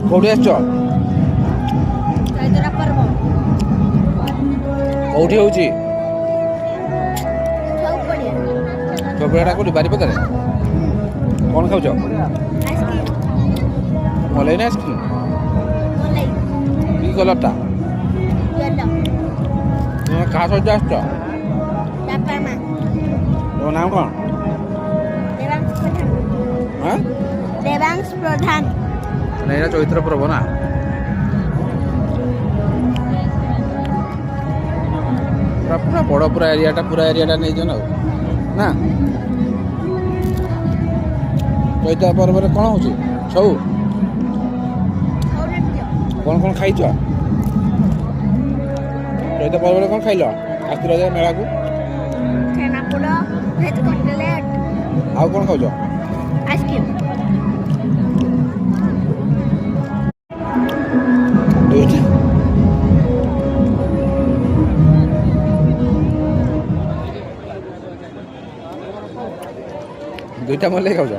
କୋଉଠି ଆସିଛ? କୋଉଠି ହଉଛି? ଚୌପଡ଼ିଆଟା କୋଉଠି? ବାରିପଦାରେ। କ'ଣ ଖାଉଛ? ମଲେଇ ନା ଆଇସ୍କ୍ରିମ୍? କି କଲର୍ଟା? ତୁମେ କାହା ସହିତ ଆସିଛ? ତମ ନାମ କ'ଣ? ଦେବାଂଶ ପ୍ରଧାନ। ଏଇଟା ଚୈତ୍ର ପର୍ବ ନା? ପୁରା ବଡ଼ ପୁରା ଏରିଆଟା ନେଇଛ ନା ନା? ଚୈତ୍ର ପର୍ବରେ କ'ଣ ହେଉଛି ସବୁ? କ'ଣ ଖାଇଛ? ଚୈତ୍ର ପର୍ବରେ କ'ଣ ଖାଇଲ? ଆସିଥିଲ ଯେ ମେଳାକୁ? Chhena poda, veg cutlet. ଆଉ କ'ଣ ଖାଉଛ? ଆଇସ୍କ୍ରିମ୍। ଦୁଇଟା ମଲେଇ ଖାଉଛ?